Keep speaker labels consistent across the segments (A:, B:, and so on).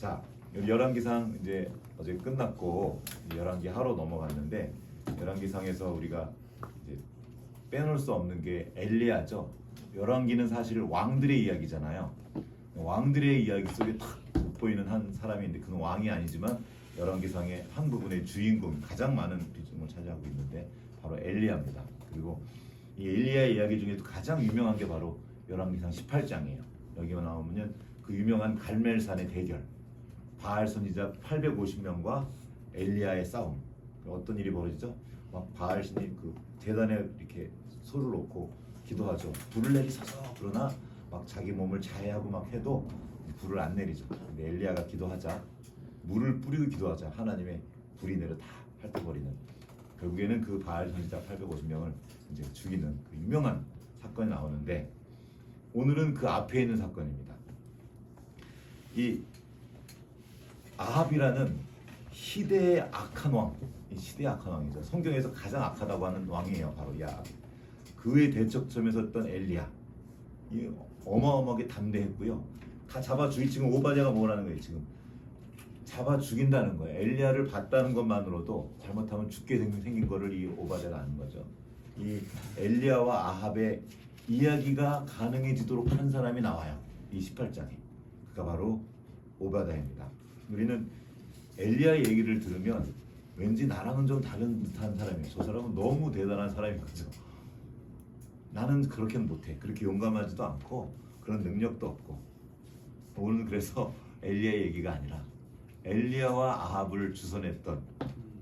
A: 자, 열왕기상 이제 어제 끝났고 열왕기 하로 넘어갔는데 열왕기상에서 우리가 이제 빼놓을 수 없는 게 엘리야죠. 열왕기는 사실 왕들의 이야기잖아요. 왕들의 이야기 속에 탁 돋보이는 한 사람인데 그는 왕이 아니지만 열왕기상의 한 부분의 주인공, 가장 많은 비중을 차지하고 있는데 바로 엘리야입니다. 그리고 이 엘리야의 이야기 중에도 가장 유명한 게 바로 열왕기상 18장이에요. 여기가 나오면 그 유명한 갈멜산의 대결, 바알 선지자 850명과 엘리야의 싸움. 어떤 일이 벌어지죠? 막 바알 신이 그 제단에 이렇게 소를 놓고 기도하죠. 불을 내리소서. 그러나 막 자기 몸을 자해하고 막 해도 불을 안 내리죠. 근데 엘리야가 기도하자, 물을 뿌리고 기도하자 하나님의 불이 내려 다 핥아버리는, 결국에는 그 바알 선지자 850명을 이제 죽이는 그 유명한 사건이 나오는데, 오늘은 그 앞에 있는 사건입니다. 이 아합이라는 시대의 악한 왕, 이 시대의 악한 왕이죠. 성경에서 가장 악하다고 하는 왕이에요. 바로 이 아합. 그의 대척점에 섰던 엘리야, 이 어마어마하게 담대했고요. 다 잡아 죽이. 지금 오바댜가 뭐라는 거예요? 지금 잡아 죽인다는 거예요. 엘리야를 봤다는 것만으로도 잘못하면 죽게 생긴 거를 이 오바댜가 아는 거죠. 이 엘리야와 아합의 이야기가 가능해지도록 한 사람이 나와요. 이 18장에. 그가 바로 오바댜입니다. 우리는 엘리야의 얘기를 들으면 왠지 나랑은 좀 다른 듯한 사람이에요. 저 사람은 너무 대단한 사람인 거죠. 나는 그렇게는 못해. 그렇게 용감하지도 않고 그런 능력도 없고. 오늘은 그래서 엘리야의 얘기가 아니라 엘리야와 아합을 주선했던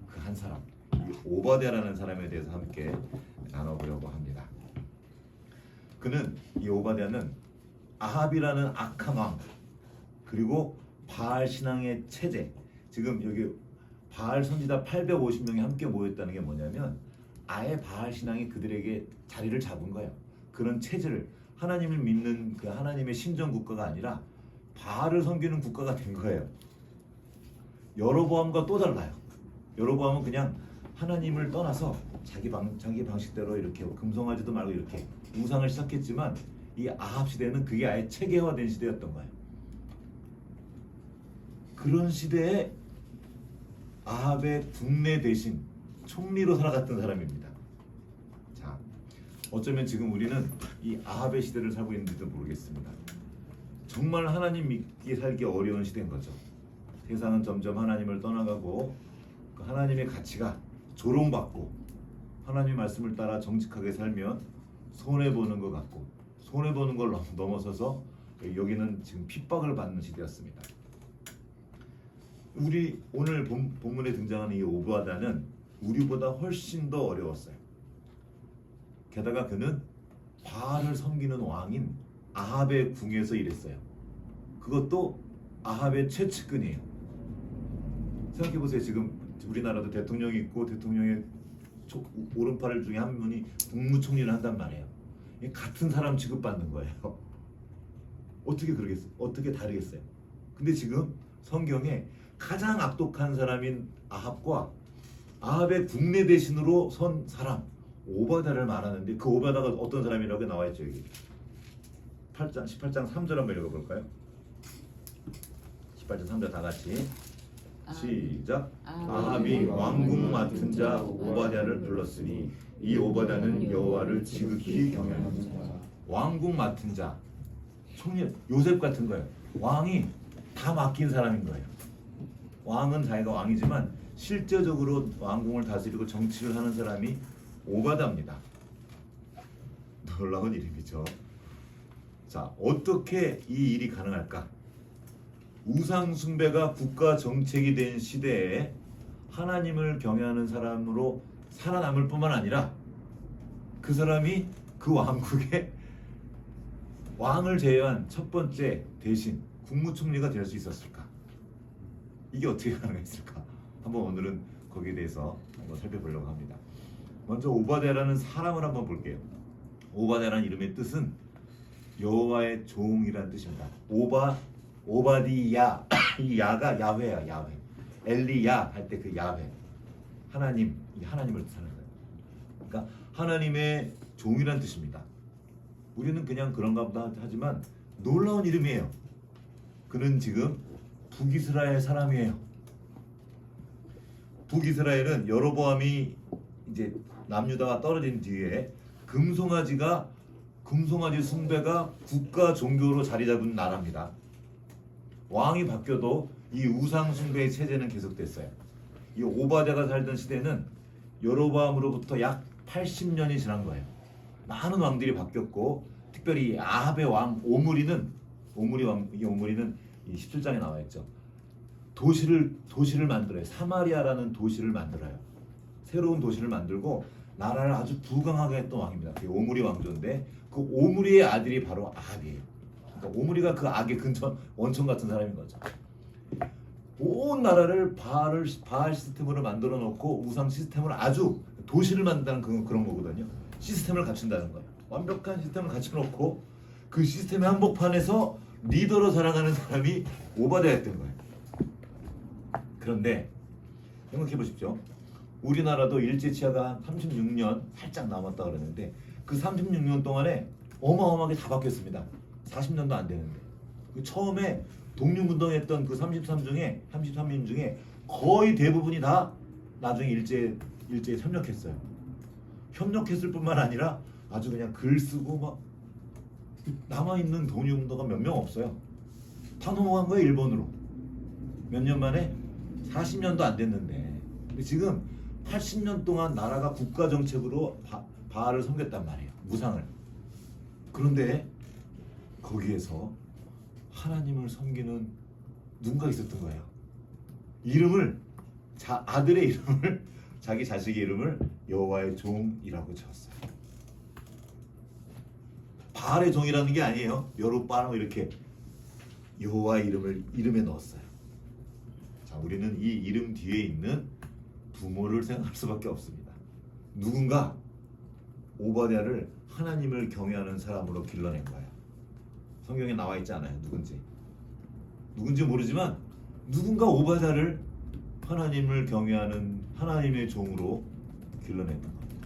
A: 그 한 사람, 이 오바댜라는 사람에 대해서 함께 나눠보려고 합니다. 그는, 이 오바댜는 아합이라는 악한 왕, 그리고 바알 신앙의 체제, 지금 여기 바알 선지자 850명이 함께 모였다는 게 뭐냐면 아예 바알 신앙이 그들에게 자리를 잡은 거예요. 그런 체제를, 하나님을 믿는 그 하나님의 신정 국가가 아니라 바알을 섬기는 국가가 된 거예요. 여로보암과 또 달라요. 여로보암은 그냥 하나님을 떠나서 자기 방식대로 이렇게 금송아지도 말고 이렇게 우상을 시작했지만, 이 아합 시대는 그게 아예 체계화된 시대였던 거예요. 그런 시대에 아합의 국내 대신 총리로 살아갔던 사람입니다. 자, 어쩌면 지금 우리는 이 아합의 시대를 살고 있는지도 모르겠습니다. 정말 하나님 믿기 살기 어려운 시대인 거죠. 세상은 점점 하나님을 떠나가고 그 하나님의 가치가 조롱받고, 하나님의 말씀을 따라 정직하게 살면 손해보는 것 같고, 손해보는 걸 넘어서서 여기는 지금 핍박을 받는 시대였습니다. 우리 오늘 본문에 등장하는 이 오바댜는 우리보다 훨씬 더 어려웠어요. 게다가 그는 바알을 섬기는 왕인 아합의 궁에서 일했어요. 그것도 아합의 최측근이에요. 생각해보세요. 지금 우리나라도 대통령이 있고 대통령의 오른팔 중에 한 분이 국무총리를 한단 말이에요. 같은 사람 취급받는 거예요. 어떻게 그러겠어요? 어떻게 다르겠어요? 근데 지금 성경에 가장 악독한 사람인 아합과 아합의 국내 대신으로 선 사람 오바댜를 말하는데, 그 오바댜가 어떤 사람이라고 나와 있죠. 여기 18장 3절 한번 읽어볼까요? 18장 3절 다 같이 시작. 아합이 왕궁 맡은 자 오바댜를 불렀으니 이 오바댜는 여호와를 지극히 경외하는 자. 왕궁 맡은 자, 총리, 요셉 같은 거예요. 왕이 다 맡긴 사람인 거예요. 왕은 자기가 왕이지만 실제적으로 왕궁을 다스리고 정치를 하는 사람이 오바댜입니다. 놀라운 이름이죠. 자, 어떻게 이 일이 가능할까? 우상 숭배가 국가 정책이 된 시대에 하나님을 경외하는 사람으로 살아남을 뿐만 아니라 그 사람이 그 왕국의 왕을 제외한 첫 번째 대신 국무총리가 될 수 있었을까? 이게 어떻게 가능했을까? 한번 오늘은 거기에 대해서 한번 살펴보려고 합니다. 먼저 오바댜라는 사람을 한번 볼게요. 오바댜라는 이름의 뜻은 여호와의 종이라는 뜻입니다. 오바디야, 이 야가 야훼야, 야훼. 엘리야 할 때 그 야훼, 하나님, 이 하나님을 뜻하는 거예요. 그러니까 하나님의 종이라는 뜻입니다. 우리는 그냥 그런가 보다 하지만 놀라운 이름이에요. 그는 지금 북이스라엘 사람이에요. 북이스라엘은 여로보암이 이제 남유다와 떨어진 뒤에 금송아지 숭배가 국가 종교로 자리 잡은 나라입니다. 왕이 바뀌어도 이 우상 숭배의 체제는 계속됐어요. 이 오바댜가 살던 시대는 여로보암으로부터 약 80년이 지난 거예요. 많은 왕들이 바뀌었고, 특별히 아합의 왕 오므리는 이 17장에 나와 있죠. 도시를 만들어요. 사마리아라는 도시를 만들어요. 새로운 도시를 만들고 나라를 아주 부강하게 했던 왕입니다. 그게 오므리 왕조인데, 그 오므리의 아들이 바로 아합이에요. 그러니까 오므리가 그 악의 원천 같은 사람인 거죠. 온 나라를 바알 시스템으로 만들어 놓고 우상 시스템으로 아주 도시를 만든다는 그런 거거든요. 시스템을 갖춘다는 거예요. 완벽한 시스템을 갖춰놓고 그 시스템의 한복판에서 리더로 살아가는 사람이 오바댜였던 거예요. 그런데 생각해 보십시오. 우리나라도 일제치하가 한 36년 살짝 남았다 그러는데 그 36년 동안에 어마어마하게 다 바뀌었습니다. 40년도 안 되는데. 그 처음에 독립운동했던 그 33인 중에 거의 대부분이 다 나중에 일제에 협력했어요. 협력했을 뿐만 아니라 아주 그냥 글 쓰고 막 남아있는 독립운동가 몇 명 없어요. 다 넘어간 거예요, 일본으로. 몇 년 만에 40년도 안 됐는데. 근데 지금 80년 동안 나라가 국가 정책으로 바알을 섬겼단 말이에요. 무상을. 그런데 거기에서 하나님을 섬기는 누군가 있었던 거예요. 아들의 이름을 자기 자식의 이름을 여호와의 종이라고 지었어요. 바알의 종이라는 게 아니에요. 여룻바알 이렇게 여호와의 이름에 넣었어요. 자, 우리는 이 이름 뒤에 있는 부모를 생각할 수밖에 없습니다. 누군가 오바댜를 하나님을 경외하는 사람으로 길러낸 거예요. 성경에 나와 있지 않아요. 누군지 모르지만 누군가 오바댜를 하나님을 경외하는 하나님의 종으로 길러냈던 겁니다.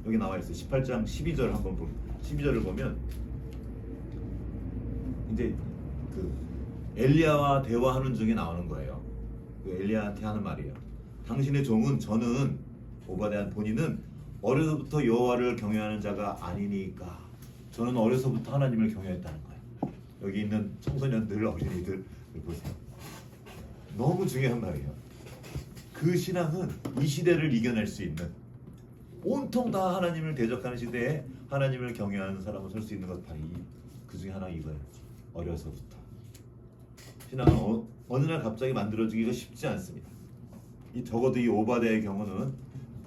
A: 여기 나와 있어요. 18장 12절을 보면 이제 그 엘리야와 대화하는 중에 나오는 거예요. 그 엘리야한테 하는 말이에요. 당신의 종은 저는 오바댜 본인은 어려서부터 여호와를 경외하는 자가 아니니까 저는 어려서부터 하나님을 경외했다는 거예요. 여기 있는 청소년들, 어린이들 보세요. 너무 중요한 말이에요. 그 신앙은 이 시대를 이겨낼 수 있는, 온통 다 하나님을 대적하는 시대에 하나님을 경외하는 사람을 설 수 있는 것 바로 그 중에 하나 이거예요. 어려서부터. 신앙은 어느 날 갑자기 만들어지기가 쉽지 않습니다. 적어도 이 오바댜의 경우는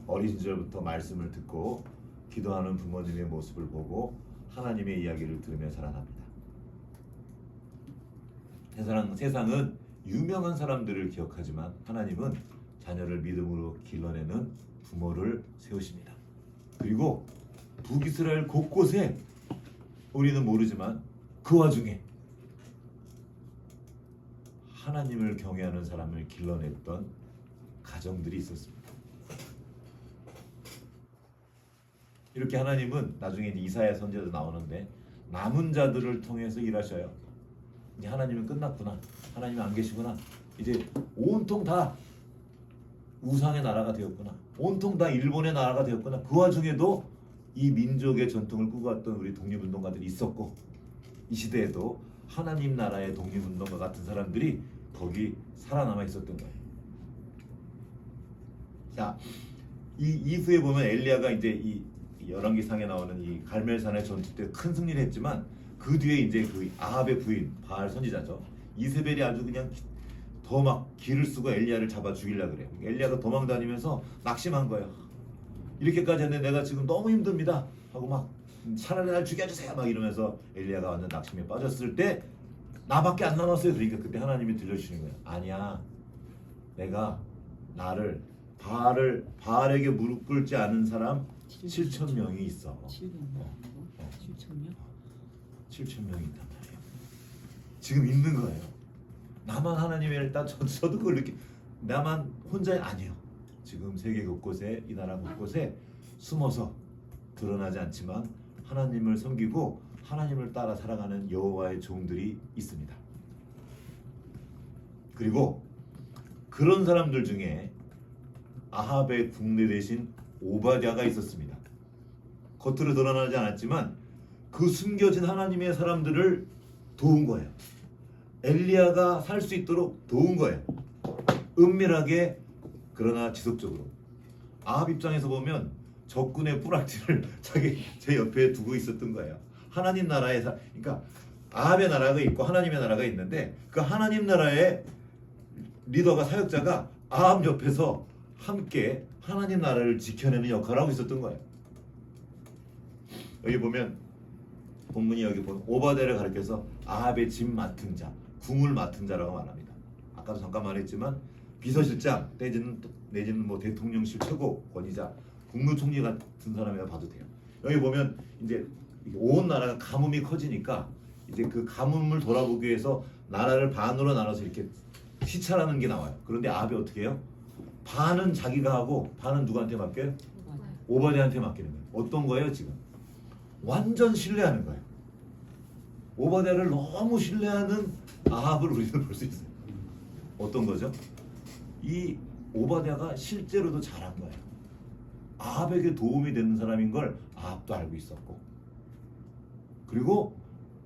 A: 어린 시절부터 말씀을 듣고 기도하는 부모님의 모습을 보고 하나님의 이야기를 들으며 살아납니다. 세상은 유명한 사람들을 기억하지만 하나님은 자녀를 믿음으로 길러내는 부모를 세우십니다. 그리고 북이스라엘 곳곳에 우리는 모르지만 그 와중에 하나님을 경외하는 사람을 길러냈던 가정들이 있었습니다. 이렇게 하나님은 나중에 이사야 선지자도 나오는데 남은 자들을 통해서 일하셔요. 이제 하나님은 끝났구나. 하나님은 안 계시구나. 이제 온통 다 우상의 나라가 되었구나. 온통 다 일본의 나라가 되었구나. 그 와중에도 이 민족의 전통을 꾸고왔던 우리 독립운동가들이 있었고 이 시대에도 하나님 나라의 독립운동가 같은 사람들이 거기 살아남아 있었던 거예요. 자, 이 이후에 보면 엘리야가 이제 이 열왕기상에 나오는 이 갈멜산의 전투 때 큰 승리를 했지만 그 뒤에 이제 그 아합의 부인 바알 선지자죠. 이세벨이 아주 그냥 더 막 기를 쓰고 엘리야를 잡아 죽이려고 그래요. 엘리야가 도망 다니면서 낙심한 거예요. 이렇게까지 했는데 내가 지금 너무 힘듭니다 하고 막 차라리 날 죽여주세요 막 이러면서 엘리야가 완전 낙심에 빠졌을 때 나밖에 안 남았어요. 그러니까 그때 하나님이 들려주시는 거예요. 아니야, 내가 나를 바알에게 무릎 꿇지 않은 사람 7,000명이 있어. 7,000명이 있단 말이에요. 지금 있는 거예요. 나만 하나님의 일단 저도 그걸 나만 혼자 아니에요. 지금 세계 곳곳에 이 나라 곳곳에 숨어서 드러나지 않지만 하나님을 섬기고 하나님을 따라 살아가는 여호와의 종들이 있습니다. 그리고 그런 사람들 중에 아합의 국내 대신 오바댜가 있었습니다. 겉으로 드러나지 않았지만 그 숨겨진 하나님의 사람들을 도운 거예요. 엘리야가 살 수 있도록 도운 거예요. 은밀하게 그러나 지속적으로. 아합 입장에서 보면 적군의 뿌락지를 제 옆에 두고 있었던 거예요. 하나님 나라에 그러니까 아합의 나라가 있고 하나님의 나라가 있는데 그 하나님 나라의 리더가 사역자가 아합 옆에서 함께 하나님 나라를 지켜내는 역할을 하고 있었던 거예요. 여기 보면 본문이 여기 보면 오바댜를 가리켜서 아합의 짐 맡은 자, 궁을 맡은 자라고 말합니다. 아까도 잠깐 말했지만 비서실장 내지는 뭐 대통령실 최고 권위자, 국무총리 같은 사람이라 봐도 돼요. 여기 보면 이제 온 나라가 가뭄이 커지니까 이제 그 가뭄을 돌아보기 위해서 나라를 반으로 나눠서 이렇게 시찰하는 게 나와요. 그런데 아합이 어떻게 해요? 반은 자기가 하고 반은 누구한테 맡겨요? 오바댜한테 맡기는 거예요. 어떤 거예요 지금? 완전 신뢰하는 거예요. 오바댜를 너무 신뢰하는 아합을 우리는 볼 수 있어요. 어떤 거죠? 이 오바댜가 실제로도 잘한 거예요. 아합에게 도움이 되는 사람인 걸 아합도 알고 있었고, 그리고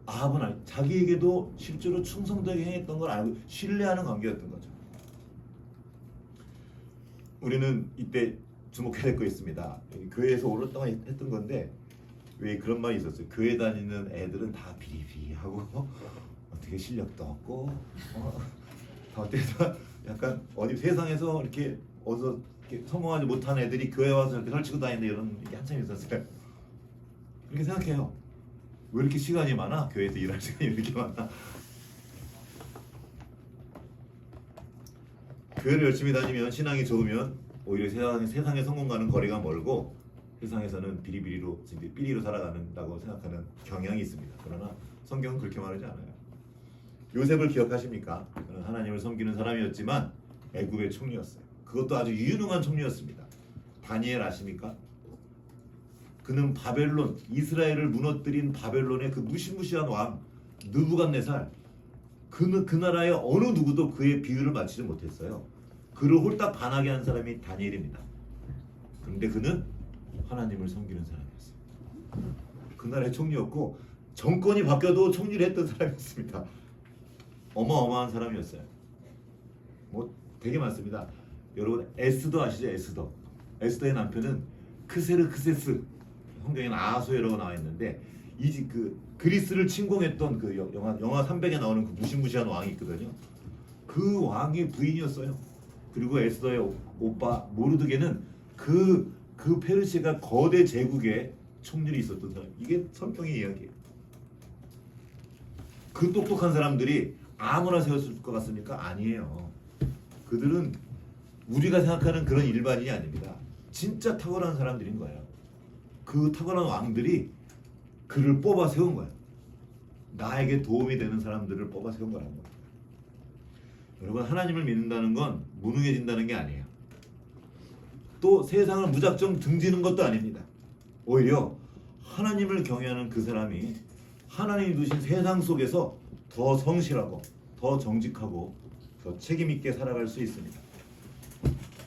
A: 아합은 자기에게도 실제로 충성되게 행했던 걸 알고 신뢰하는 관계였던 거죠. 우리는 이때 주목해야 될 거 있습니다. 교회에서 오랫동안 했던 건데 왜 그런 말이 있었어요. 교회 다니는 애들은 다 비리비리하고 어떻게 실력도 없고 어때서 약간 어디 세상에서 이렇게 어디서 이렇게 성공하지 못한 애들이 교회 와서 이렇게 설치고 다니는 이런 게 한참 있었어요. 그렇게 생각해요. 왜 이렇게 시간이 많아? 교회에서 일할 시간이 이렇게 많아? 교회를 열심히 다니면 신앙이 좋으면 오히려 세상의 성공과는 거리가 멀고 세상에서는 삐리로 살아간다고 생각하는 경향이 있습니다. 그러나 성경은 그렇게 말하지 않아요. 요셉을 기억하십니까? 그는 하나님을 섬기는 사람이었지만 애굽의 총리였어요. 그것도 아주 유능한 총리였습니다. 다니엘 아십니까? 그는 바벨론, 이스라엘을 무너뜨린 바벨론의 그 무시무시한 왕 느부갓네살, 그 나라의 어느 누구도 그의 비유를 맞추지 못했어요. 그를 홀딱 반하게 한 사람이 다니엘입니다. 그런데 그는 하나님을 섬기는 사람이었어요. 그 나라의 총리였고 정권이 바뀌어도 총리를 했던 사람이었습니다. 어마어마한 사람이었어요. 뭐 되게 많습니다. 여러분 에스더 아시죠? 에스더의 남편은 크세르크세스, 성경에는 아하수에라고 나와 있는데 그 그리스를 침공했던 그 영화 300에 나오는 그 무시무시한 왕이 있거든요. 그 왕의 부인이었어요. 그리고 에스더의 오빠 모르드게는 그 페르시아가 거대 제국의 총리로 있었던 사람. 이게 성경의 이야기예요. 그 똑똑한 사람들이 아무나 세웠을 것 같습니까? 아니에요. 그들은 우리가 생각하는 그런 일반인이 아닙니다. 진짜 탁월한 사람들인 거예요. 그 탁월한 왕들이 그를 뽑아 세운 거예요. 나에게 도움이 되는 사람들을 뽑아 세운 거라는 거예요. 여러분, 하나님을 믿는다는 건 무능해진다는 게 아니에요. 또 세상을 무작정 등지는 것도 아닙니다. 오히려 하나님을 경외하는 그 사람이 하나님이 두신 세상 속에서 더 성실하고 더 정직하고 더 책임 있게 살아갈 수 있습니다.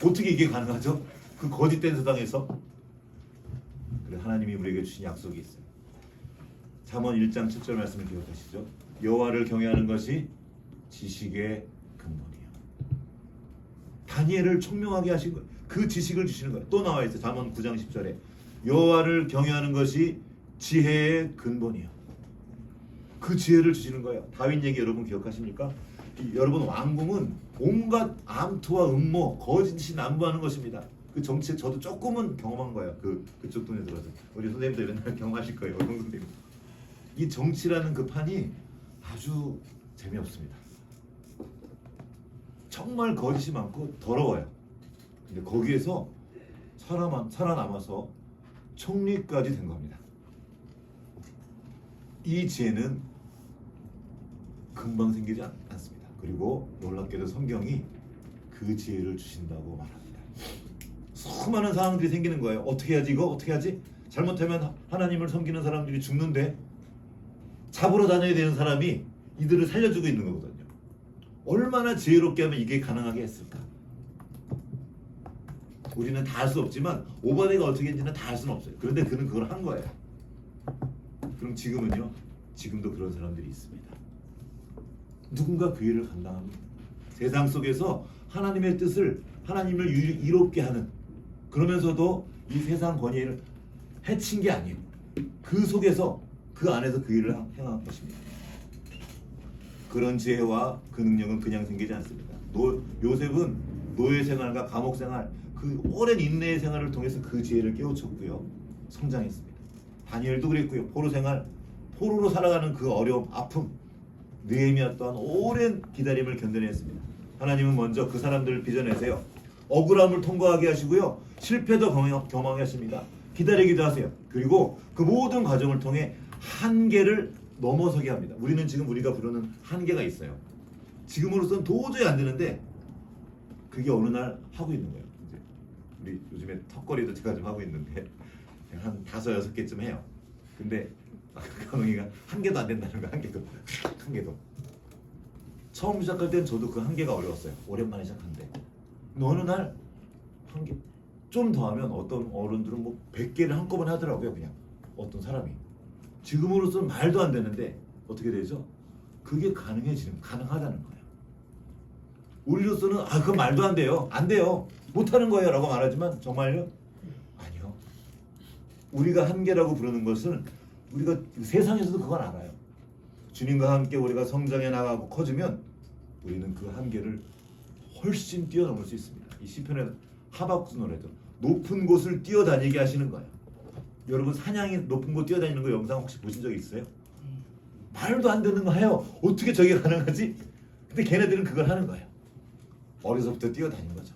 A: 어떻게 이게 가능하죠? 그 거짓된 세상에서. 그래, 하나님이 우리에게 주신 약속이 있어요. 잠언 1장 7절 말씀을 기억하시죠? 여호와를 경외하는 것이 지식의 근본이에요. 다니엘을 총명하게 하신 거예요. 그 지식을 주시는 거예요. 또 나와 있어요. 잠언 9장 10절에 여호와를 경외하는 것이 지혜의 근본이에요. 그 지혜를 주시는 거예요. 다윗 얘기 여러분 기억하십니까? 여러분, 왕궁은 온갖 암투와 음모, 거짓이 난무하는 것입니다. 그 정치 저도 조금은 경험한 거예요. 그쪽 돈에 들어서 우리 선생님도 이런 날 경험하실 거예요. 어떤 선생님. 이 정치라는 그 판이 아주 재미없습니다. 정말 거짓이 많고 더러워요. 근데 거기에서 살아남아서 총리까지 된 겁니다. 이 지혜는 금방 생기지 않습니다. 그리고 놀랍게도 성경이 그 지혜를 주신다고 말합니다. 수많은 상황들이 생기는 거예요. 어떻게 하지 이거? 어떻게 하지? 잘못하면 하나님을 섬기는 사람들이 죽는데 잡으러 다녀야 되는 사람이 이들을 살려주고 있는 거거든요. 얼마나 지혜롭게 하면 이게 가능하게 했을까? 우리는 다 할 수 없지만 오바댜가 어떻게 했는지는 다 할 수는 없어요. 그런데 그는 그걸 한 거예요. 그럼 지금은요? 지금도 그런 사람들이 있습니다. 누군가 그 일을 감당합니다. 세상 속에서 하나님의 뜻을, 하나님을 이롭게 하는, 그러면서도 이 세상 권위를 해친 게 아니에요. 그 속에서, 그 안에서 그 일을 행할 것입니다. 그런 지혜와 그 능력은 그냥 생기지 않습니다. 요셉은 노예 생활과 감옥 생활, 그 오랜 인내의 생활을 통해서 그 지혜를 깨우쳤고요. 성장했습니다. 다니엘도 그랬고요. 포로 생활, 포로로 살아가는 그 어려움, 아픔, 느헤미야 또한 오랜 기다림을 견뎌냈습니다. 하나님은 먼저 그 사람들을 빚어내세요. 억울함을 통과하게 하시고요. 실패도 경험하게 하십니다. 기다리기도 하세요. 그리고 그 모든 과정을 통해 한계를 넘어서게 합니다. 우리는 지금 우리가 부르는 한계가 있어요. 지금으로서는 도저히 안 되는데 그게 어느 날 하고 있는 거예요. 이제 우리 요즘에 턱걸이도 제가 좀 하고 있는데 한 5-6개쯤 해요. 근데 강웅이가 한 개도 안 된다는 거, 한 개도. 처음 시작할 때는 저도 그 한계가 어려웠어요. 오랜만에 시작한데. 근데 어느 날 한 개, 좀 더 하면 어떤 어른들은 뭐 100개를 한꺼번에 하더라고요. 그냥 어떤 사람이. 지금으로서는 말도 안 되는데 어떻게 되죠? 그게 가능하다는 거예요. 우리로서는 그건 말도 안 돼요. 안 돼요. 못하는 거예요 라고 말하지만 정말요? 아니요. 우리가 한계라고 부르는 것은 우리가 세상에서도 그걸 알아요. 주님과 함께 우리가 성장해 나가고 커지면 우리는 그 한계를 훨씬 뛰어넘을 수 있습니다. 이 시편의 하박국 노래도 높은 곳을 뛰어다니게 하시는 거예요. 여러분 사냥이 높은 곳 뛰어다니는 거 영상 혹시 보신 적 있어요? 말도 안 되는 거 해요. 어떻게 저게 가능하지? 근데 걔네들은 그걸 하는 거예요. 어려서부터 뛰어다닌 거죠.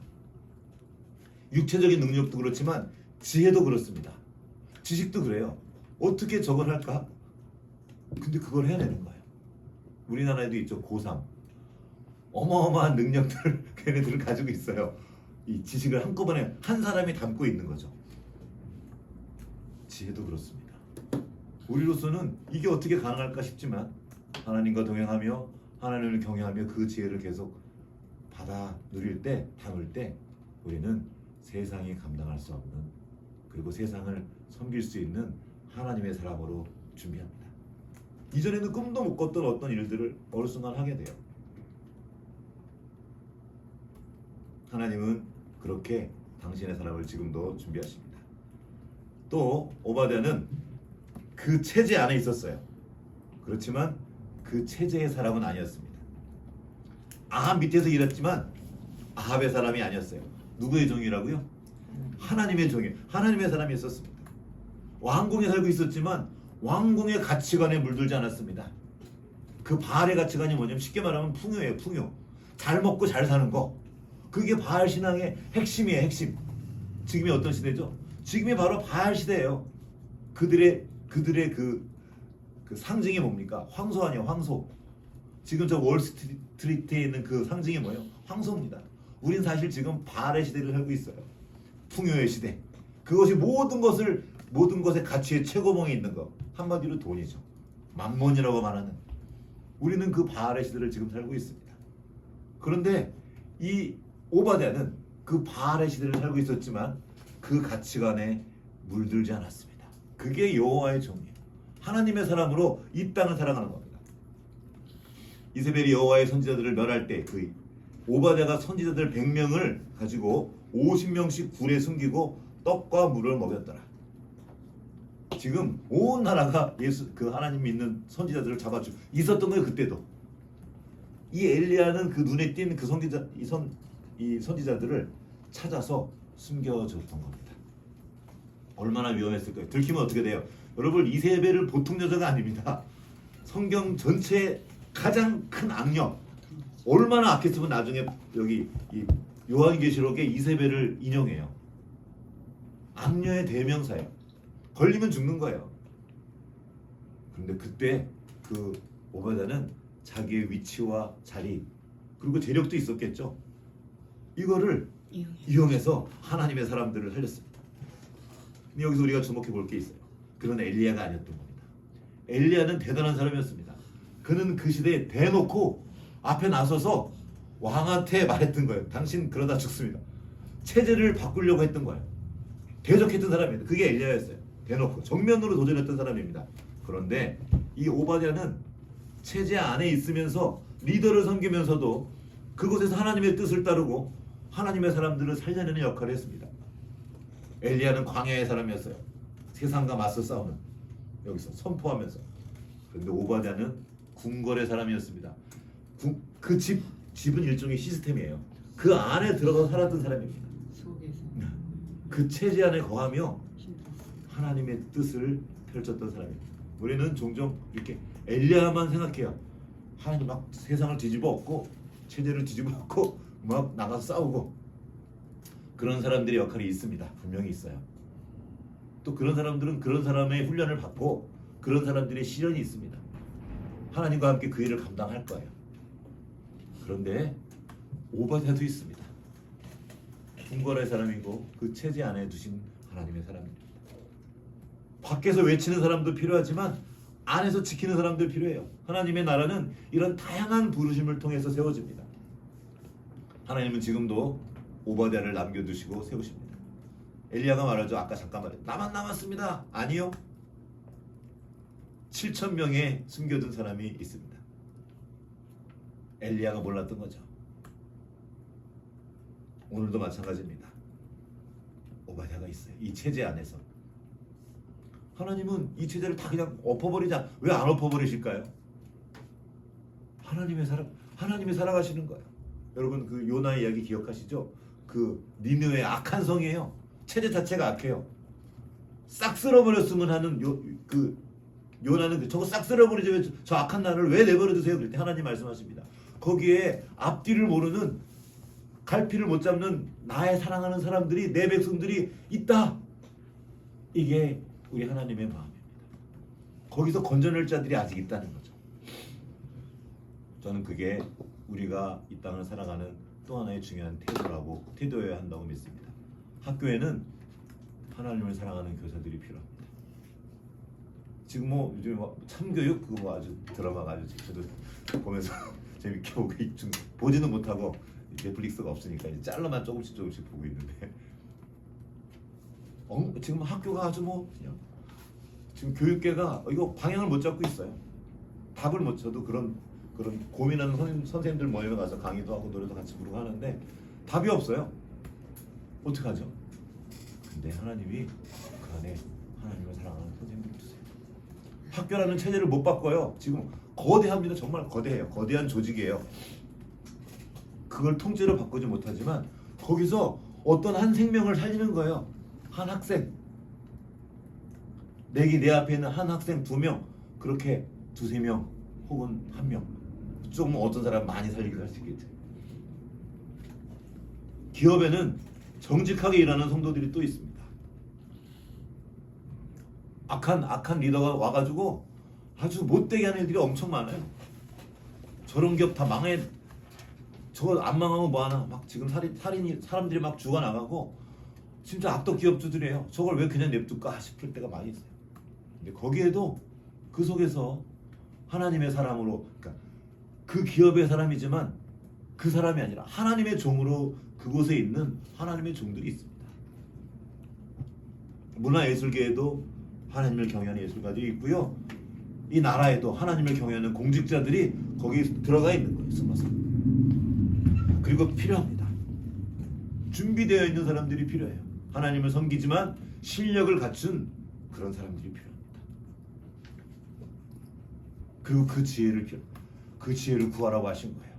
A: 육체적인 능력도 그렇지만 지혜도 그렇습니다. 지식도 그래요. 어떻게 저걸 할까? 근데 그걸 해내는 거예요. 우리나라에도 있죠. 고3. 어마어마한 능력들을 걔네들은 가지고 있어요. 이 지식을 한꺼번에 한 사람이 담고 있는 거죠. 지혜도 그렇습니다. 우리로서는 이게 어떻게 가능할까 싶지만 하나님과 동행하며 하나님을 경외하며 그 지혜를 계속 받아 누릴 때, 담을 때 우리는 세상이 감당할 수 없는, 그리고 세상을 섬길 수 있는 하나님의 사람으로 준비합니다. 이전에는 꿈도 못 꿨던 어떤 일들을 어느 순간 하게 돼요. 하나님은 그렇게 당신의 사람을 지금도 준비하십니다. 또 오바댜는 그 체제 안에 있었어요. 그렇지만 그 체제의 사람은 아니었습니다. 아합 밑에서 일했지만 아합의 사람이 아니었어요. 누구의 종이라고요? 하나님의 종이, 하나님의 사람이 있었습니다. 왕궁에 살고 있었지만 왕궁의 가치관에 물들지 않았습니다. 그 바알의 가치관이 뭐냐면 쉽게 말하면 풍요예요. 풍요. 잘 먹고 잘 사는 거. 그게 바알 신앙의 핵심이에요. 핵심. 지금이 어떤 시대죠? 지금이 바로 바알 시대예요. 그들의 그 상징이 뭡니까? 황소 아니에요. 황소. 지금 저 월스트리트에 있는 그 상징이 뭐예요? 황소입니다. 우린 사실 지금 바알의 시대를 살고 있어요. 풍요의 시대. 그것이 모든 것의 가치의 최고봉에 있는 것. 한마디로 돈이죠. 만몬이라고 말하는. 우리는 그 바알의 시대를 지금 살고 있습니다. 그런데 이 오바댜는 그 바알의 시대를 살고 있었지만 그 가치관에 물들지 않았습니다. 그게 여호와의 종이에요. 하나님의 사람으로 이 땅을 살아가는 겁니다. 이세벨이 여호와의 선지자들을 멸할 때 그 오바댜가 선지자들 100명을 가지고 50명씩 굴에 숨기고 떡과 물을 먹였더라. 지금 온 나라가 그 하나님 믿는 선지자들을 잡아주고 있었던 거예요. 그때도. 이 엘리야는 그 눈에 띈 그 선지자들을 찾아서 숨겨줬던 겁니다. 얼마나 위험했을까요? 들키면 어떻게 돼요? 여러분, 이세벨은 보통 여자가 아닙니다. 성경 전체 가장 큰 악령. 얼마나 악했으면 나중에 여기 이 요한계시록에 이세벨을 인용해요. 악녀의 대명사예요. 걸리면 죽는 거예요. 그런데 그때 그 오바댜는 자기의 위치와 자리, 그리고 재력도 있었겠죠. 이거를 이용해서 하나님의 사람들을 살렸습니다. 근데 여기서 우리가 주목해 볼 게 있어요. 그런 엘리야가 아니었던 겁니다. 엘리야는 대단한 사람이었습니다. 그는 그 시대에 대놓고 앞에 나서서 왕한테 말했던 거예요. 당신 그러다 죽습니다. 체제를 바꾸려고 했던 거예요. 대적했던 사람입니다. 그게 엘리야였어요. 대놓고 정면으로 도전했던 사람입니다. 그런데 이 오바댜는 체제 안에 있으면서 리더를 섬기면서도 그곳에서 하나님의 뜻을 따르고 하나님의 사람들을 살려내는 역할을 했습니다. 엘리야는 광야의 사람이었어요. 세상과 맞서 싸우는, 여기서 선포하면서. 그런데 오바댜는 궁궐의 사람이었습니다. 그 집은 일종의 시스템이에요. 그 안에 들어가서 살았던 사람입니다.
B: 속에서
A: 그 체제 안에 거하며 하나님의 뜻을 펼쳤던 사람입니다. 우리는 종종 이렇게 엘리야만 생각해요. 하나님 막 세상을 뒤집어 엎고 체제를 뒤집어 엎고 막 나가서 싸우고, 그런 사람들의 역할이 있습니다. 분명히 있어요. 또 그런 사람들은 그런 사람의 훈련을 받고 그런 사람들의 시련이 있습니다. 하나님과 함께 그 일을 감당할 거예요. 그런데 오바댜도 있습니다. 궁궐의 사람이고 그 체제 안에 두신 하나님의 사람입니다. 밖에서 외치는 사람도 필요하지만 안에서 지키는 사람들 필요해요. 하나님의 나라는 이런 다양한 부르심을 통해서 세워집니다. 하나님은 지금도 오바댜를 남겨두시고 세우십니다. 엘리야가 말하죠. 아까 잠깐 말했죠. 나만 남았습니다. 아니요. 7,000명의 숨겨둔 사람이 있습니다. 엘리야가 몰랐던 거죠. 오늘도 마찬가지입니다. 오바댜가 있어요. 이 체제 안에서. 하나님은 이 체제를 다 그냥 엎어버리자. 왜 안 엎어버리실까요? 하나님이 살아가시는 거예요. 여러분 그 요나의 이야기 기억하시죠? 그 니느웨 악한 성이에요. 체제 자체가 악해요. 싹 쓸어버렸으면 하는 요나는 저거 싹 쓸어버리지 저 악한 나라를 왜 내버려 두세요? 그랬더니 하나님 말씀하십니다. 거기에 앞뒤를 모르는, 갈피를 못 잡는 나의 사랑하는 사람들이, 내 백성들이 있다. 이게 우리 하나님의 마음입니다. 거기서 건져낼 자들이 아직 있다는 거죠. 저는 그게 우리가 이 땅을 살아가는 또 하나의 중요한 태도여야 한다고 믿습니다. 학교에는 하나님을 사랑하는 교사들이 필요합니다. 지금 뭐 요즘 참교육 그거 아주 드라마가 아주 저도 보면서 재밌게 보고 보지는 못하고 넷플릭스가 없으니까 이제 짤로만 조금씩 보고 있는데 지금 학교가 아주 그냥 지금 교육계가 이거 방향을 못 잡고 있어요. 답을 못 쳐도 그런 고민하는 선생님들 모임에 가서 강의도 하고 노래도 같이 부르고 하는데 답이 없어요. 어떡하죠? 근데 하나님이 그 안에 하나님을 사랑하는 선생님들 주세요. 학교라는 체제를 못 바꿔요. 지금 거대합니다. 정말 거대해요. 거대한 조직이에요. 그걸 통째로 바꾸지 못하지만 거기서 어떤 한 생명을 살리는 거예요. 한 학생. 내 앞에 있는 한 학생 2명, 그렇게 2-3명 혹은 1명. 조금 어떤 사람 많이 살리기도 할 수 있겠죠. 기업에는 정직하게 일하는 성도들이 또 있습니다. 악한 리더가 와가지고 아주 못되게 하는 일들이 엄청 많아요. 저런 기업 다 망해. 저거 안 망하면 뭐하나. 막 지금 사람들이 막 죽어나가고 진짜 악덕 기업주들이에요. 저걸 왜 그냥 냅둘까 싶을 때가 많이 있어요. 근데 거기에도 그 속에서 하나님의 사람으로, 그러니까 그 기업의 사람이지만 그 사람이 아니라 하나님의 종으로 그곳에 있는 하나님의 종들이 있습니다. 문화예술계에도 하나님을 경외하는 예술가들이 있고요. 이 나라에도 하나님을 경외하는 공직자들이 거기 들어가 있는 거예요. 숨어서. 그리고 필요합니다. 준비되어 있는 사람들이 필요해요. 하나님을 섬기지만 실력을 갖춘 그런 사람들이 필요합니다. 그리고 그 지혜를 구하라고 하신 거예요.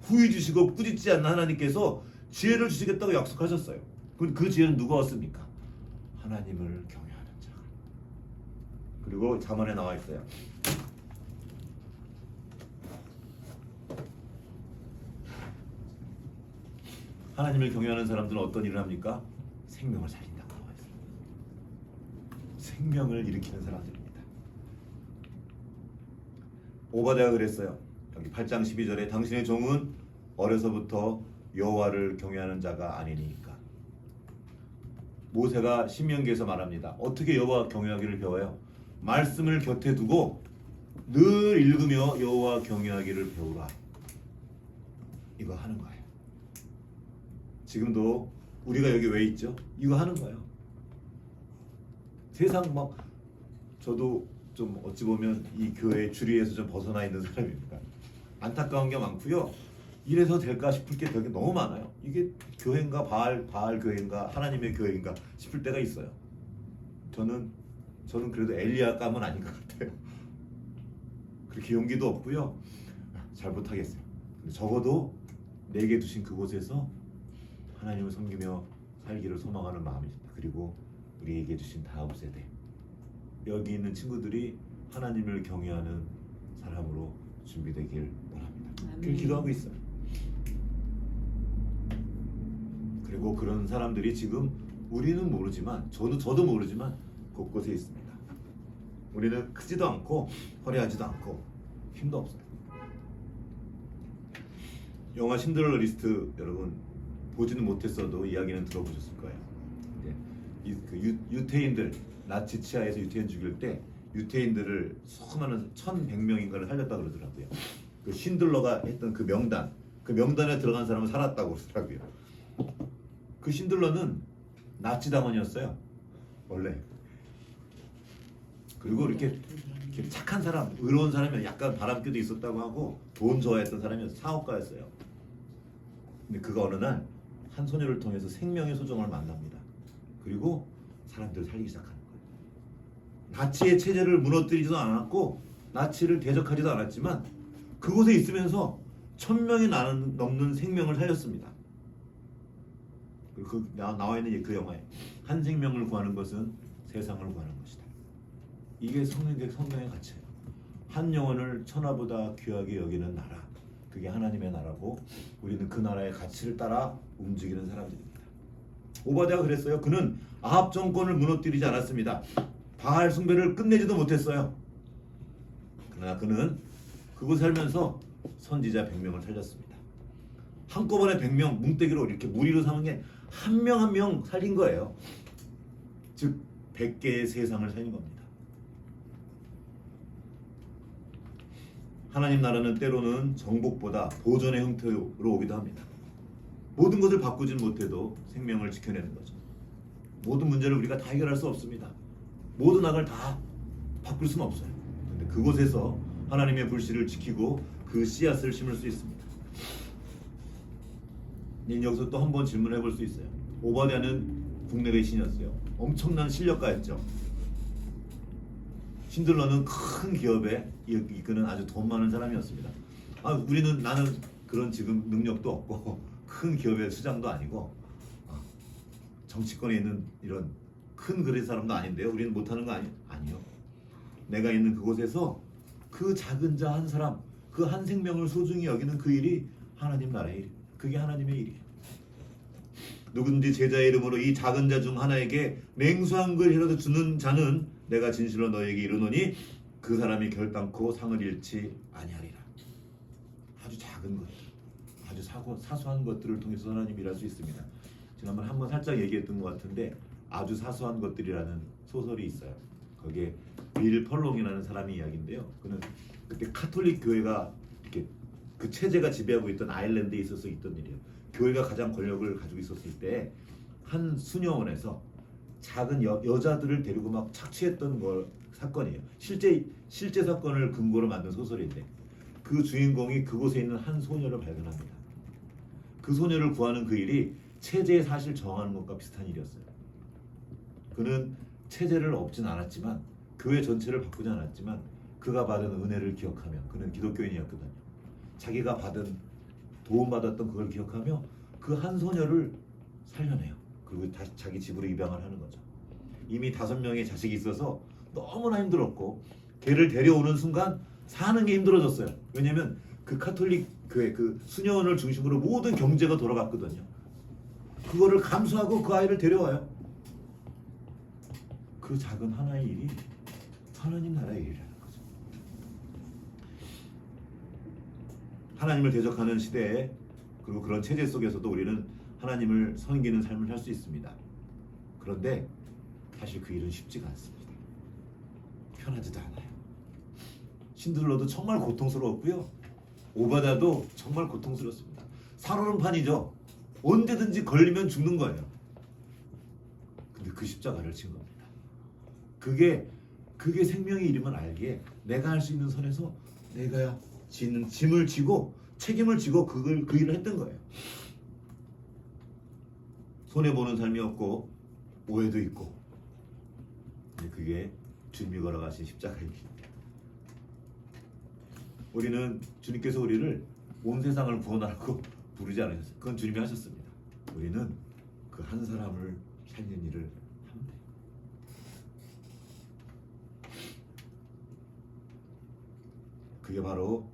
A: 후히 주시고 꾸짖지 않는 하나님께서 지혜를 주시겠다고 약속하셨어요. 그 지혜는 누가 왔습니까? 하나님을 경외하는 자. 그리고 잠언에 나와 있어요. 하나님을 경외하는 사람들은 어떤 일을 합니까? 생명을 살린다고 나와 있어요. 생명을 일으키는 사람들입니다. 오바댜가 그랬어요. 여기 8장 12절에 당신의 종은 어려서부터 여호와를 경외하는 자가 아니니까. 모세가 신명기에서 말합니다. 어떻게 여호와 경외하기를 배워요? 말씀을 곁에 두고 늘 읽으며 여호와 경외하기를 배우라. 이거 하는 거예요. 지금도 우리가 여기 왜 있죠? 이거 하는 거예요. 세상 막 저도 좀 어찌 보면 이 교회 주리에서 좀 벗어나 있는 사람입니다. 안타까운 게 많고요. 이래서 될까 싶을 게 되게 너무 많아요. 이게 교회인가 바알 교회인가 하나님의 교회인가 싶을 때가 있어요. 저는 그래도 엘리야감은 아닌 것 같아요. 그렇게 용기도 없고요. 잘 못하겠어요. 적어도 내게 두신 그곳에서 하나님을 섬기며 살기를 소망하는 마음입니다. 그리고 우리에게 주신 다음 세대, 여기 있는 친구들이 하나님을 경외하는 사람으로 준비되길 바랍니다. 그렇게 기도하고 있어요. 그리고 그런 사람들이 지금 우리는 모르지만 저도 모르지만 곳곳에 있습니다. 우리는 크지도 않고 화려하지도 않고 힘도 없어요. 영화 신들러 리스트 여러분 보지는 못했어도 이야기는 들어보셨을 거예요. 유태인들 나치 치하에서 유태인 죽일 때 유태인들을 수많은 1,100명인가를 살렸다 그러더라고요. 그 신들러가 했던 그 명단에 들어간 사람은 살았다고 그러더라고요. 그 신들러는 나치 당원이었어요 원래. 그리고 이렇게 착한 사람, 의로운 사람이 약간 바람기도 있었다고 하고 돈 좋아했던 사람이었어요. 사업가였어요. 근데 그가 어느 날 한 소녀를 통해서 생명의 소정을 만납니다. 그리고 사람들을 살리기 시작하는 거예요. 나치의 체제를 무너뜨리지도 않았고 나치를 대적하지도 않았지만 그곳에 있으면서 1,000명이 넘는 생명을 살렸습니다. 그 나와 있는 그 영화에 한 생명을 구하는 것은 세상을 구하는 것이다. 이게 성경의 가치예요. 한 영혼을 천하보다 귀하게 여기는 나라, 그게 하나님의 나라고 우리는 그 나라의 가치를 따라 움직이는 사람들입니다. 오바댜가 그랬어요. 그는 아합 정권을 무너뜨리지 않았습니다. 바알 숭배를 끝내지도 못했어요. 그러나 그는 그곳 살면서 선지자 100명을 살렸습니다. 한꺼번에 100명 뭉떼기로 이렇게 무리로 삼은 게 한 명 한 명 살린 거예요. 즉 100개의 세상을 살린 겁니다. 하나님 나라는 때로는 정복보다 보존의 형태로 오기도 합니다. 모든 것을 바꾸진 못해도 생명을 지켜내는 거죠. 모든 문제를 우리가 다 해결할 수 없습니다. 모든 악을 다 바꿀 수는 없어요. 근데 그곳에서 하나님의 불씨를 지키고 그 씨앗을 심을 수 있습니다. 여기서 또 한 번 질문해 볼 수 있어요. 오바댜는 국내의 신이었어요. 엄청난 실력가였죠. 신들러는 큰 기업에 이끄는 아주 돈 많은 사람이었습니다. 나는 그런 지금 능력도 없고 큰 기업의 수장도 아니고 정치권에 있는 이런 큰 그릇 사람도 아닌데요. 우리는 못하는 거 아니요. 내가 있는 그곳에서 그 작은 자 한 사람, 그 한 생명을 소중히 여기는 그 일이 하나님 나라의 일, 그게 하나님의 일이에요. 누구든지 제자의 이름으로 이 작은 자 중 하나에게 냉수한 것이라도 주는 자는 내가 진실로 너에게 이르노니 그 사람이 결단코 상을 잃지 아니하리라. 아주 작은 것, 아주 사소한 것들을 통해서 하나님이 일할 수 있습니다. 지난번에 한번 살짝 얘기했던 것 같은데 아주 사소한 것들이라는 소설이 있어요. 거기에 빌 펄롱이라는 사람의 이야기인데요. 그는 그때 카톨릭 교회가 이렇게 그 체제가 지배하고 있던 아일랜드에 있어서 있던 일이에요. 교회가 가장 권력을 가지고 있었을 때 한 수녀원에서 작은 여자들을 데리고 막 착취했던 사건이에요. 실제 사건을 근거로 만든 소설인데 그 주인공이 그곳에 있는 한 소녀를 발견합니다. 그 소녀를 구하는 그 일이 체제의 사실 정하는 것과 비슷한 일이었어요. 그는 체제를 없진 않았지만 교회 전체를 바꾸지 않았지만 그가 받은 은혜를 기억하며, 그는 기독교인이었거든요. 자기가 도움받았던 그걸 기억하며 그 한 소녀를 살려내요. 그리고 다시 자기 집으로 입양을 하는 거죠. 이미 5명의 자식이 있어서 너무나 힘들었고 걔를 데려오는 순간 사는 게 힘들어졌어요. 왜냐하면 그 카톨릭 교회 그 수녀원을 중심으로 모든 경제가 돌아갔거든요. 그거를 감수하고 그 아이를 데려와요. 그 작은 하나의 일이 하나님 나라의 일이라는 거죠. 하나님을 대적하는 시대에, 그리고 그런 체제 속에서도 우리는 하나님을 섬기는 삶을 할 수 있습니다. 그런데 사실 그 일은 쉽지가 않습니다. 편하지도 않아요. 신들러도 정말 고통스러웠고요. 오바댜도 정말 고통스럽습니다. 살얼음판이죠. 언제든지 걸리면 죽는 거예요. 근데 그 십자가를 진 겁니다. 그게 생명의 이름을 알기에 내가 할 수 있는 선에서 내가 지는 짐을 지고 책임을 지고 그 일을 했던 거예요. 손해 보는 삶이었고 오해도 있고, 근데 그게 주님이 걸어가신 십자가의 길입니다. 우리는 주님께서 우리를 온 세상을 구원하라고 부르지 않으셨어요. 그건 주님이 하셨습니다. 우리는 그 한 사람을 살리는 일을 하면 돼요. 그게 바로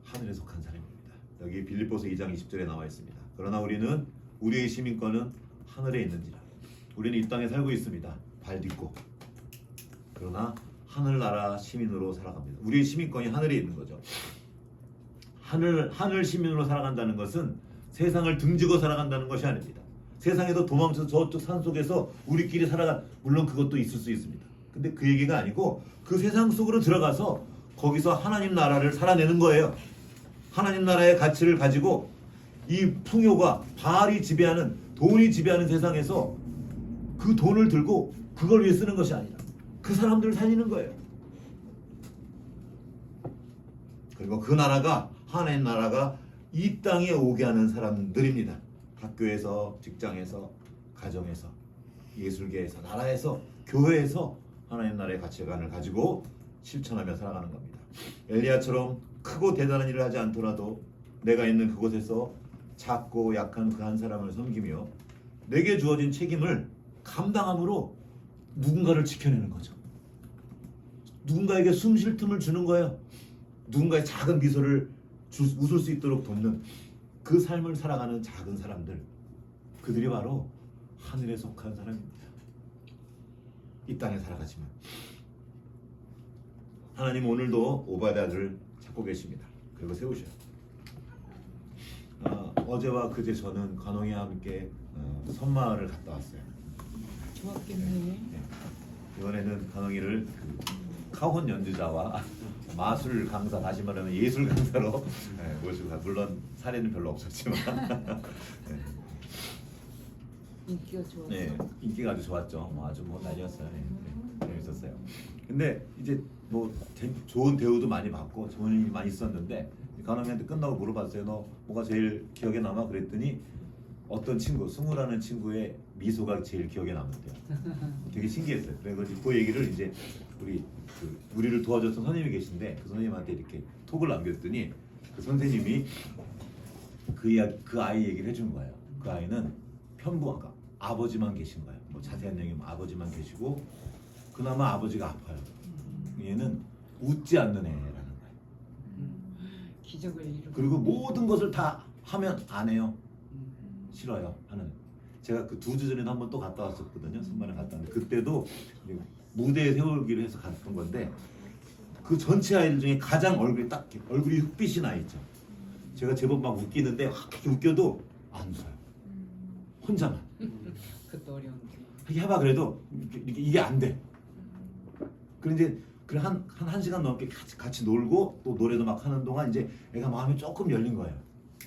A: 하늘에 속한 사람입니다. 여기 빌립보서 2장 20절에 나와 있습니다. 그러나 우리는 우리의 시민권은 하늘에 있는지라. 우리는 이 땅에 살고 있습니다. 발 딛고. 그러나 하늘나라 시민으로 살아갑니다. 우리의 시민권이 하늘에 있는 거죠. 하늘 시민으로 살아간다는 것은 세상을 등지고 살아간다는 것이 아닙니다. 세상에도 도망쳐서 저쪽 산속에서 우리끼리 물론 그것도 있을 수 있습니다. 근데 그 얘기가 아니고 그 세상 속으로 들어가서 거기서 하나님 나라를 살아내는 거예요. 하나님 나라의 가치를 가지고 이 풍요가 바알이 지배하는, 돈이 지배하는 세상에서 그 돈을 들고 그걸 위해 쓰는 것이 아니라 그 사람들을 살리는 거예요. 그리고 그 나라가, 하나님 나라가 이 땅에 오게 하는 사람들입니다. 학교에서, 직장에서, 가정에서, 예술계에서, 나라에서, 교회에서 하나님 나라의 가치관을 가지고 실천하며 살아가는 겁니다. 엘리야처럼 크고 대단한 일을 하지 않더라도 내가 있는 그곳에서 작고 약한 그 한 사람을 섬기며 내게 주어진 책임을 감당함으로 누군가를 지켜내는 거죠. 누군가에게 숨 쉴 틈을 주는 거예요. 누군가의 작은 미소를 웃을 수 있도록 돕는 그 삶을 살아가는 작은 사람들, 그들이 바로 하늘에 속한 사람입니다. 이 땅에 살아가지만 하나님 오늘도 오바댜를 찾고 계십니다. 그리고 세우셔요. 어제와 그제 저는 간홍이와 함께 섬마을을 갔다 왔어요.
B: 좋았겠네.
A: 네. 이번에는 간홍이를 카혼 연주자와 마술 강사, 다시 말하면 예술 강사로 모시고 가. 물론 사례는 별로 없었지만 네.
B: 인기가 좋았어.
A: 네, 인기가 아주 좋았죠. 아주 난리였어요. 네, 재밌었어요. 근데 이제 좋은 대우도 많이 받고 좋은 일이 많이 있었는데 간호미한테 끝나고 물어봤어요. 너 뭐가 제일 기억에 남아? 그랬더니 어떤 친구, 승우라는 친구의 미소가 제일 기억에 남는데요. 되게 신기했어요. 그래서 그 얘기를 이제 우리를 도와줬던 선생님이 계신데 그 선생님한테 이렇게 톡을 남겼더니 그 선생님이 그 아이 얘기를 해준 거예요. 그 아이는 편부아가 아버지만 계신 거예요. 뭐 자세한 내용이 아버지만 계시고 그나마 아버지가 아파요. 얘는 웃지 않는 애라는 거예요.
B: 기적을 이루고.
A: 그리고 모든 것을 다 하면 안 해요. 싫어요. 하는. 제가 그 2주 전에도 한번 또 갔다 왔었거든요. 선반에 갔다 왔는데 그때도 무대에 세우기로 해서 갔던 건데 그 전체 아이들 중에 가장 얼굴이 흑빛이 나 있죠. 제가 제법 막 웃기는데 이렇게 웃겨도 안 웃어요. 혼자만.
B: 그것도 어려운데.
A: 해봐 그래도 이게 안 돼. 그런데 이제 한 시간 넘게 같이 놀고 또 노래도 막 하는 동안 이제 애가 마음이 조금 열린 거예요.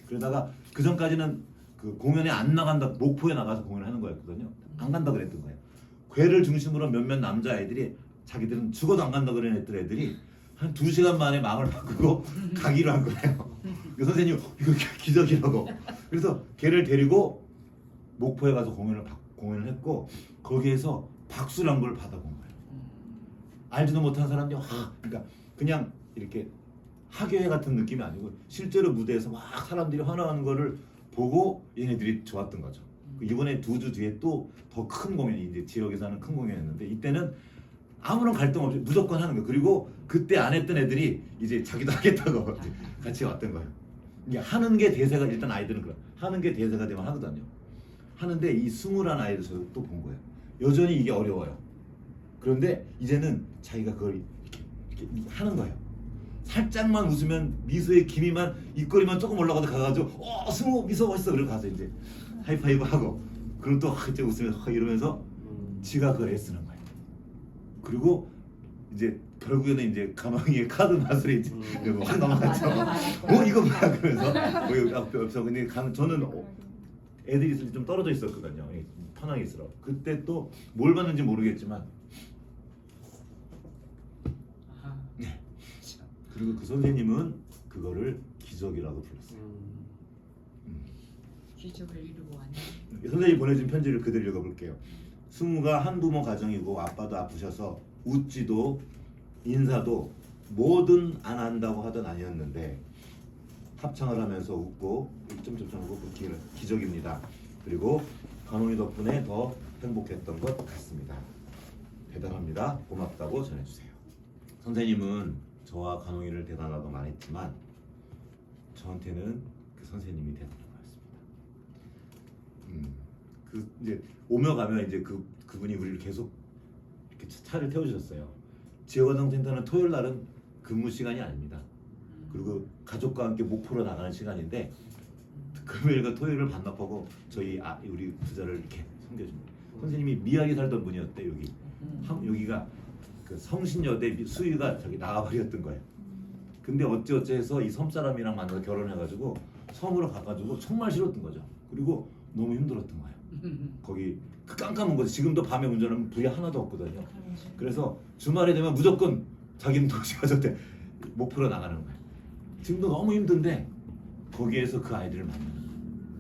A: 그러다가 그 전까지는 그 공연에 안 나간다, 목포에 나가서 공연하는 거였거든요. 안 간다 그랬던 거예요. 괴를 중심으로 몇몇 남자애들이 자기들은 죽어도 안 간다 그런 애들이 한 2시간 만에 마음을 바꾸고 가기로 한 거예요. 그 선생님 이거 기적이라고. 그래서 걔를 데리고 목포에 가서 공연을 했고 거기에서 박수란 걸 받아본 거예요. 알지도 못한 사람들이 그러니까 그냥 이렇게 하교회 같은 느낌이 아니고 실제로 무대에서 막 사람들이 환호하는 거를 보고 얘네들이 좋았던 거죠. 이번에 2주 뒤에 또 더 큰 공연이 이제 지역에서 하는 큰 공연이었는데 이때는 아무런 갈등 없이 무조건 하는 거예요. 그리고 그때 안 했던 애들이 이제 자기도 하겠다고 같이 왔던 거예요. 이게 하는 게 대세가 일단 아이들은 그래. 하는 게 대세가 되면 하거든요. 하는데 이 승우란 아이를 저 또 본 거예요. 여전히 이게 어려워요. 그런데 이제는 자기가 그걸 이렇게 하는 거예요. 살짝만 웃으면 미소의 기미만 입꼬리만 조금 올라가도 가가지고 승우 미소 멋있어 그러고 가서 이제 하이파이브 하고 그럼 또 이제 웃으면서 이러면서 지가 그걸 애쓰는 거예요. 그리고 이제 결국에는 이제 가망이의 카드 마술이 이제 확 넘어갔죠.
B: 맞아.
A: 이거 뭐야 그러면서 여기 앞서 근데 저는 애들이 좀 떨어져 있었거든요. 편하게 있으라고. 그때 또 뭘 봤는지 모르겠지만
B: 아,
A: 네. 그리고 그 선생님은 그거를 기적이라고 불렀어요.
B: 기적을 이루고 왔네.
A: 선생님이 보내준 편지를 그대로 읽어볼게요. 승우가 한부모 가정이고 아빠도 아프셔서 웃지도 인사도 뭐든 안 한다고 하던 아니었는데 합창을 하면서 웃고 점점점하고 그 기적입니다. 그리고 간호이 덕분에 더 행복했던 것 같습니다. 대단합니다. 고맙다고 전해주세요. 선생님은 저와 간호이를 대단하다고 말했지만 저한테는 그 선생님이 대단한 거였습니다. 그 이제 오며 가며 이제 그분이 우리를 계속 이렇게 차를 태워주셨어요. 지역아동센터는 토요일 날은 근무 시간이 아닙니다. 그리고 가족과 함께 목포로 나가는 시간인데 금요일과 토요일을 반납하고 저희 우리 부자를 이렇게 섬겨줍니다. 선생님이 미하게 살던 분이었대. 여기가 그 성신여대 수위가 저기 나가버렸던 거예요. 근데 어찌어찌 해서 이 섬 사람이랑 만나서 결혼해가지고 섬으로 가가지고 정말 싫었던 거죠. 그리고 너무 힘들었던 거예요. 거기 그 깜깜한 곳에 지금도 밤에 운전하면 불이 하나도 없거든요. 그래서 주말에 되면 무조건 자기는 도시 가족들 목포로 나가는 거예요. 지금도 너무 힘든데 거기에서 그 아이들을 만나는 거예요.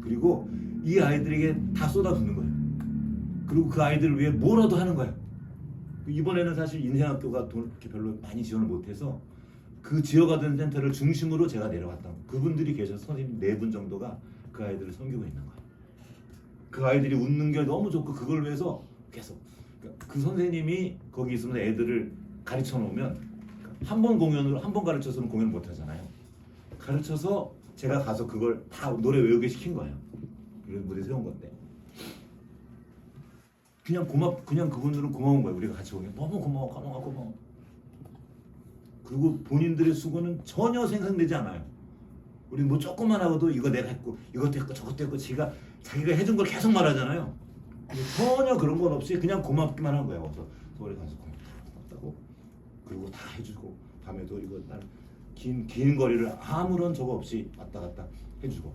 A: 그리고 이 아이들에게 다 쏟아붓는 거예요. 그리고 그 아이들을 위해 뭐라도 하는 거예요. 이번에는 사실 인생학교가 돈 이렇게 별로 많이 지원을 못해서 그 지역아동 센터를 중심으로 제가 내려갔던 거예요. 그분들이 계셔서 선생님 4분 정도가 그 아이들을 섬기고 있는 거예요. 그 아이들이 웃는 게 너무 좋고 그걸 위해서 계속 그 선생님이 거기 있으면 애들을 가르쳐 놓으면 한 번 공연으로 한 번 가르쳐서는 공연 못 하잖아요. 가르쳐서 제가 가서 그걸 다 노래 외우게 시킨 거예요. 그래서 무대 세운 건데 그냥 그분들은 고마운 거예요. 우리가 같이 오면 너무 고마워. 그리고 본인들의 수고는 전혀 생산되지 않아요. 우리는 뭐 조금만 하고도 이거 내가 했고 이것도 했고 저것도 했고 자기가 해준 걸 계속 말하잖아요. 근데 전혀 그런 건 없이 그냥 고맙기만 한 거예요. 그래서 서울에 가서 고맙다고 그리고 다 해주고 밤에도 이거 날 긴 거리를 아무런 저거 없이 왔다 갔다 해주고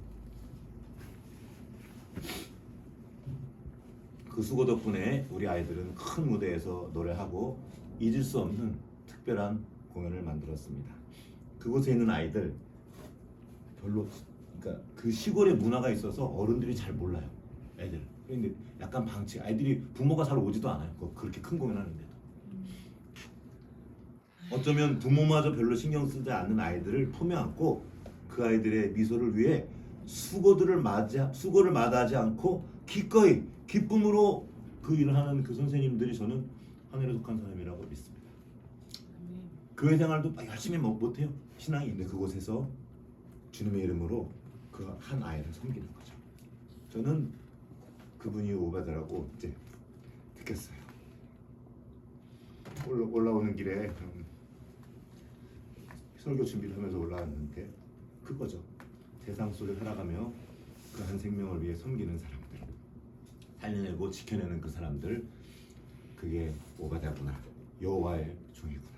A: 그 수고 덕분에 우리 아이들은 큰 무대에서 노래하고 잊을 수 없는 특별한 공연을 만들었습니다. 그곳에 있는 아이들 별로 그러니까 그 시골의 문화가 있어서 어른들이 잘 몰라요. 애들. 근데 약간 방치. 아이들이 부모가 잘 오지도 않아요. 그렇게 큰 공연하는데도. 어쩌면 부모마저 별로 신경 쓰지 않는 아이들을 품에 안고 그 아이들의 미소를 위해 수고를 마다하지 않고 기꺼이 기쁨으로 그 일을 하는 그 선생님들이 저는 하늘에 속한 사람이라고 믿습니다. 교회 생활도 열심히 못해요. 신앙이 있는데 그곳에서 주님의 이름으로 그 한 아이를 섬기는 거죠. 저는 그분이 오바다라고 이제 느꼈어요. 올라오는 길에 설교 준비를 하면서 올라왔는데 그거죠. 세상 속에 살아가며 그 한 생명을 위해 섬기는 사람들, 살려내고 지켜내는 그 사람들, 그게 오바다구나, 여호와의 종이구나.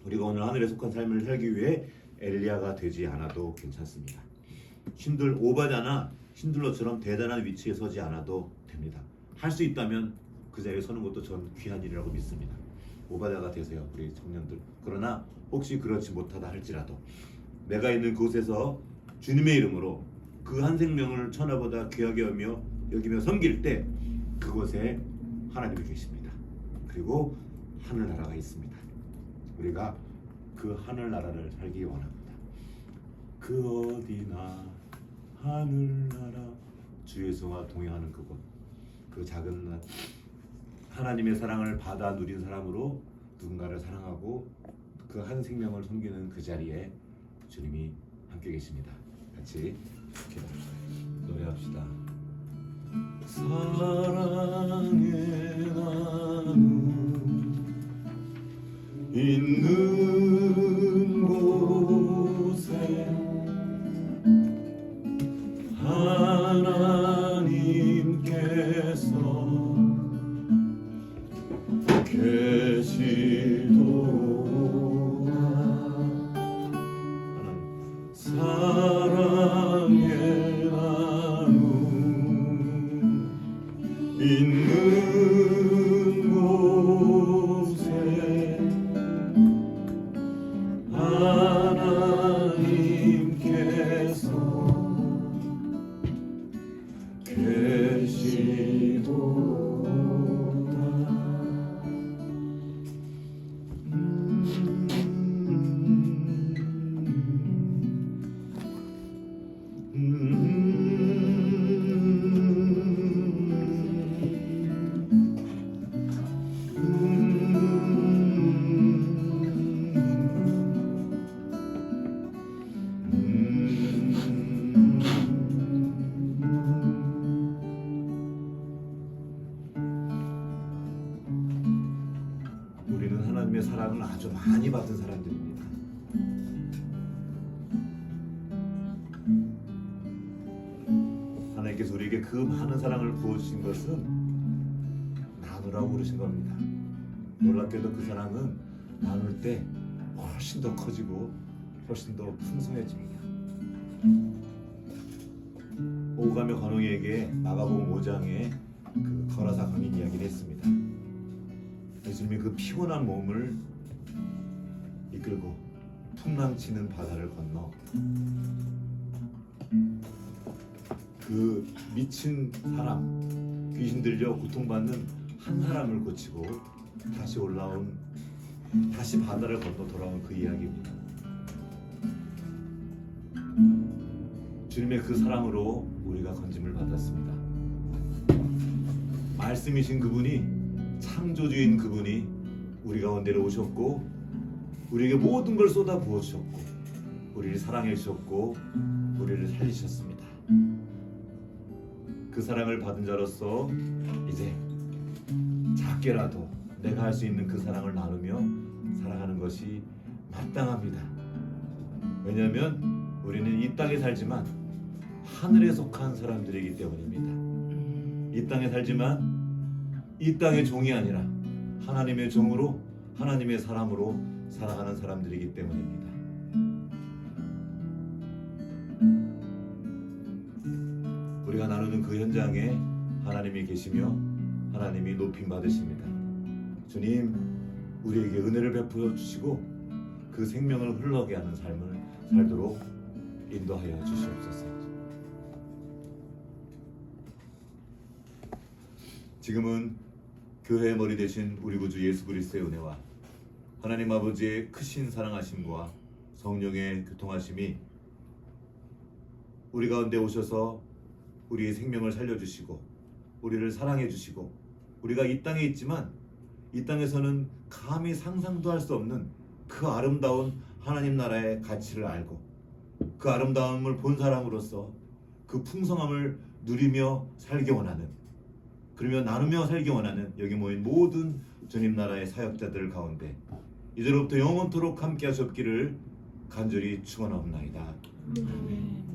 A: 우리가 오늘 하늘에 속한 삶을 살기 위해 엘리야가 되지 않아도 괜찮습니다. 오바다나 신들러처럼 대단한 위치에 서지 않아도 됩니다. 할 수 있다면 그 자리에 서는 것도 전 귀한 일이라고 믿습니다. 오바다가 되세요, 우리 청년들. 그러나 혹시 그렇지 못하다 할지라도 내가 있는 곳에서 주님의 이름으로 그 한 생명을 천하보다 귀하게 여기며 섬길 때 그곳에 하나님이 계십니다. 그리고 하늘나라가 있습니다. 우리가 그 하늘나라를 살기 원합니다. 그 어디나 하늘나라, 주 예수와 동행하는 그곳, 그 작은 날 하나님의 사랑을 받아 누린 사람으로 누군가를 사랑하고 그 한 생명을 섬기는 그 자리에 주님이 함께 계십니다. 같이 기도합시다. 노래합시다. 사랑의 나눔 있는 곳에 하나님께서 계시 있는 곳에 하나님께서 계시도다. 우리는 하나님의 사랑을 아주 많이 받은 사람들입니다. 하나님께서 우리에게 그 많은 사랑을 부어주신 것은 나누라고 그러신 겁니다. 놀랍게도 그 사랑은 나눌 때 훨씬 더 커지고 훨씬 더 풍성해집니다. 오감의 관홍이에게 마가복음 5장에 그 거라사 강인 이야기를 했습니다. 예수님이 그 피곤한 몸을 이끌고 풍랑치는 바다를 건너 그 미친 사람, 귀신 들려 고통받는 한 사람을 고치고 다시 바다를 건너 돌아온 그 이야기입니다. 주님의 그 사랑으로 우리가 건짐을 받았습니다. 말씀이신 그분이, 창조주인 그분이 우리 가운데로 오셨고 우리에게 모든 걸 쏟아 부어 주셨고 우리를 사랑해 주셨고 우리를 살리셨습니다. 그 사랑을 받은 자로서 이제 작게라도 내가 할 수 있는 그 사랑을 나누며 살아가는 것이 마땅합니다. 왜냐하면 우리는 이 땅에 살지만 하늘에 속한 사람들이기 때문입니다. 이 땅에 살지만 이 땅의 종이 아니라 하나님의 종으로, 하나님의 사람으로 살아가는 사람들이기 때문입니다. 우리가 나누는 그 현장에 하나님이 계시며 하나님이 높임 받으십니다. 주님, 우리에게 은혜를 베풀어 주시고 그 생명을 흘러게 하는 삶을 살도록 인도하여 주시옵소서. 지금은 교회의 머리 되신 우리 구주 예수 그리스도의 은혜와 하나님 아버지의 크신 사랑하심과 성령의 교통하심이 우리 가운데 오셔서 우리의 생명을 살려주시고 우리를 사랑해 주시고 우리가 이 땅에 있지만 이 땅에서는 감히 상상도 할 수 없는 그 아름다운 하나님 나라의 가치를 알고 그 아름다움을 본 사람으로서 그 풍성함을 누리며 살기 원하는, 그러며 나누며 살기 원하는 여기 모인 모든 주님 나라의 사역자들 가운데 이제로부터 영원토록 함께 하셨기를 간절히 축원하옵나이다.
B: 아멘.